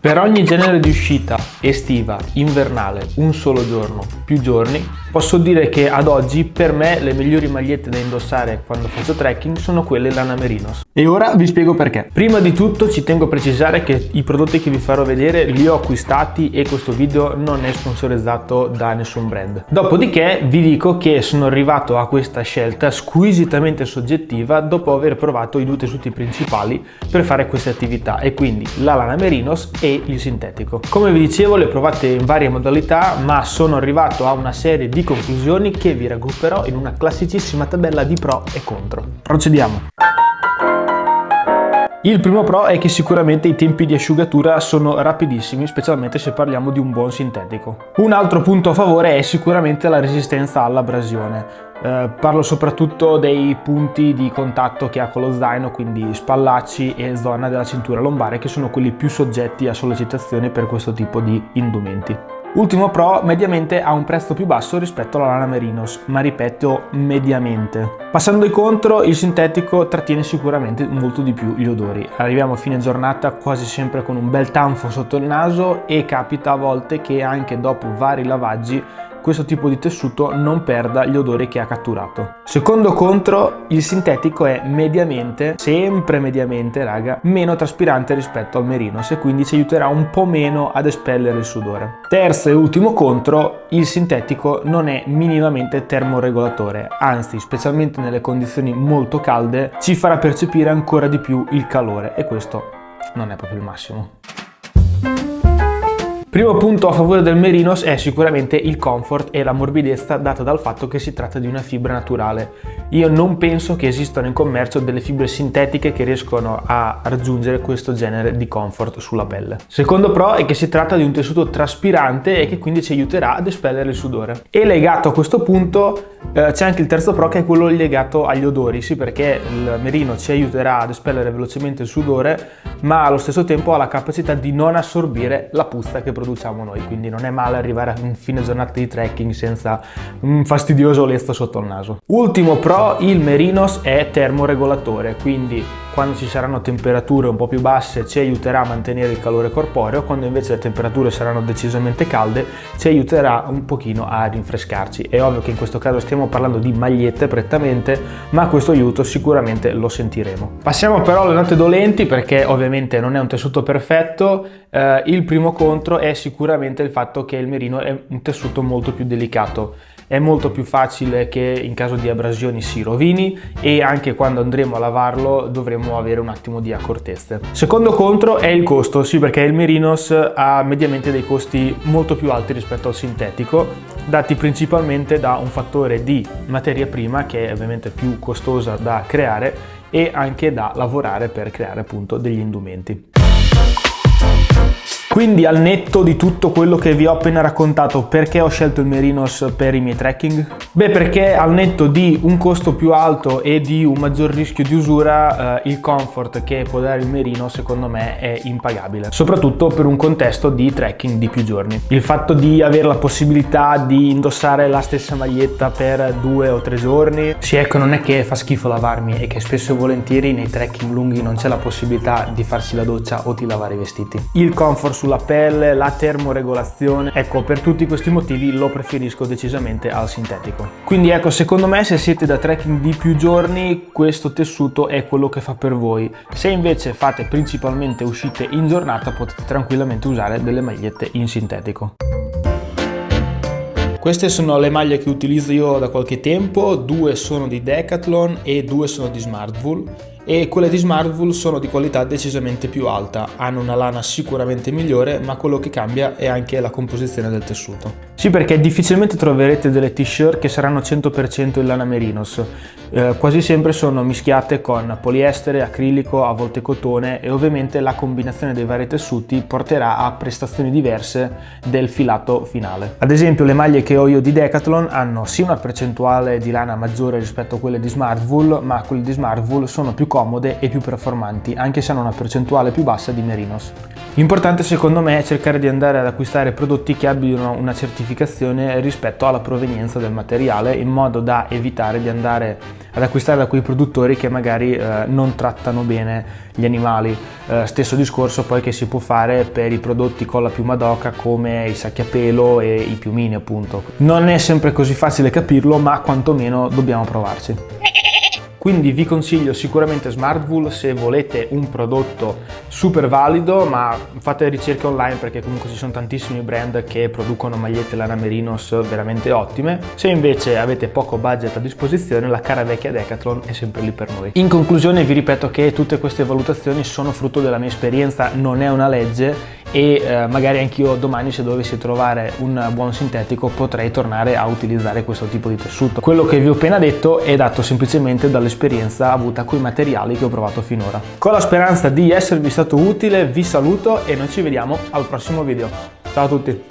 Per ogni genere di uscita, estiva, invernale, un solo giorno, più giorni, posso dire che ad oggi per me le migliori magliette da indossare quando faccio trekking sono quelle Lana Merinos. E ora vi spiego perché. Prima di tutto ci tengo a precisare che i prodotti che vi farò vedere li ho acquistati e questo video non è sponsorizzato da nessun brand. Dopodiché vi dico che sono arrivato a questa scelta squisitamente soggettiva dopo aver provato i due tessuti principali per fare queste attività, e quindi la Lana Merinos e il sintetico. Come vi dicevo, le ho provate in varie modalità, ma sono arrivato a una serie di conclusioni che vi raggrupperò in una classicissima tabella di pro e contro. Procediamo. Il primo pro è che sicuramente i tempi di asciugatura sono rapidissimi, specialmente se parliamo di un buon sintetico. Un altro punto a favore è sicuramente la resistenza all'abrasione. Parlo soprattutto dei punti di contatto che ha con lo zaino, quindi spallacci e zona della cintura lombare, che sono quelli più soggetti a sollecitazione per questo tipo di indumenti. Ultimo pro, mediamente ha un prezzo più basso rispetto alla Lana Merinos, ma ripeto mediamente. Passando ai contro, il sintetico trattiene sicuramente molto di più gli odori. Arriviamo a fine giornata quasi sempre con un bel tanfo sotto il naso e capita a volte che anche dopo vari lavaggi questo tipo di tessuto non perda gli odori che ha catturato. Secondo contro, il sintetico è mediamente, sempre mediamente raga, meno traspirante rispetto al Merinos e quindi ci aiuterà un po' meno ad espellere il sudore. Terzo e ultimo contro, il sintetico non è minimamente termoregolatore, anzi, specialmente nelle condizioni molto calde, ci farà percepire ancora di più il calore e questo non è proprio il massimo. Primo punto a favore del Merinos è sicuramente il comfort e la morbidezza data dal fatto che si tratta di una fibra naturale. Io non penso che esistano in commercio delle fibre sintetiche che riescono a raggiungere questo genere di comfort sulla pelle. Secondo pro è che si tratta di un tessuto traspirante e che quindi ci aiuterà ad espellere il sudore. E legato a questo punto c'è anche il terzo pro, che è quello legato agli odori, sì, perché il Merino ci aiuterà ad espellere velocemente il sudore, ma allo stesso tempo ha la capacità di non assorbire la puzza che produciamo noi, quindi non è male arrivare a un fine giornata di trekking senza un fastidioso lezzo sotto il naso. Ultimo pro, il Merinos è termoregolatore, quindi quando ci saranno temperature un po' più basse ci aiuterà a mantenere il calore corporeo, quando invece le temperature saranno decisamente calde ci aiuterà un pochino a rinfrescarci. È ovvio che in questo caso stiamo parlando di magliette prettamente, ma questo aiuto sicuramente lo sentiremo. Passiamo però alle note dolenti, perché ovviamente non è un tessuto perfetto. Il primo contro è sicuramente il fatto che il Merino è un tessuto molto più delicato. È molto più facile che in caso di abrasioni si rovini e anche quando andremo a lavarlo dovremo avere un attimo di accortezze. Secondo contro è il costo, sì, perché il Merinos ha mediamente dei costi molto più alti rispetto al sintetico, dati principalmente da un fattore di materia prima che è ovviamente più costosa da creare e anche da lavorare per creare appunto degli indumenti. Quindi, al netto di tutto quello che vi ho appena raccontato, perché ho scelto il Merinos per i miei trekking? Beh, perché al netto di un costo più alto e di un maggior rischio di usura, il comfort che può dare il Merino secondo me è impagabile, soprattutto per un contesto di trekking di più giorni. Il fatto di avere la possibilità di indossare la stessa maglietta per 2 o 3 giorni, sì, ecco, non è che fa schifo lavarmi e che spesso e volentieri nei trekking lunghi non c'è la possibilità di farsi la doccia o di lavare i vestiti. Il comfort sulla pelle, la termoregolazione, ecco, per tutti questi motivi lo preferisco decisamente al sintetico. Quindi ecco, secondo me se siete da trekking di più giorni questo tessuto è quello che fa per voi. Se invece fate principalmente uscite in giornata potete tranquillamente usare delle magliette in sintetico. Queste sono le maglie che utilizzo io da qualche tempo, 2 sono di Decathlon e 2 sono di Smartwool. E quelle di Smartwool sono di qualità decisamente più alta, hanno una lana sicuramente migliore, ma quello che cambia è anche la composizione del tessuto. Sì, perché difficilmente troverete delle t-shirt che saranno 100% in lana Merinos, quasi sempre sono mischiate con poliestere, acrilico, a volte cotone, e ovviamente la combinazione dei vari tessuti porterà a prestazioni diverse del filato finale. Ad esempio, le maglie che ho io di Decathlon hanno sì una percentuale di lana maggiore rispetto a quelle di Smartwool, ma quelle di Smartwool sono più comode e più performanti, anche se hanno una percentuale più bassa di Merinos. L'importante secondo me è cercare di andare ad acquistare prodotti che abbiano una certificazione rispetto alla provenienza del materiale, in modo da evitare di andare ad acquistare da quei produttori che magari non trattano bene gli animali. Stesso discorso poi che si può fare per i prodotti con la piuma d'oca come i sacchi a pelo e i piumini, appunto. Non è sempre così facile capirlo, ma quantomeno dobbiamo provarci. Quindi vi consiglio sicuramente Smartwool se volete un prodotto super valido, ma fate ricerche online perché comunque ci sono tantissimi brand che producono magliette lana merinos veramente ottime. Se invece avete poco budget a disposizione, la cara vecchia Decathlon è sempre lì per noi. In conclusione vi ripeto che tutte queste valutazioni sono frutto della mia esperienza, non è una legge, e magari anch'io domani, se dovessi trovare un buon sintetico, potrei tornare a utilizzare questo tipo di tessuto. Quello che vi ho appena detto è dato semplicemente dall'esperienza avuta con i materiali che ho provato finora. Con la speranza di esservi stato utile vi saluto e noi ci vediamo al prossimo video. Ciao a tutti!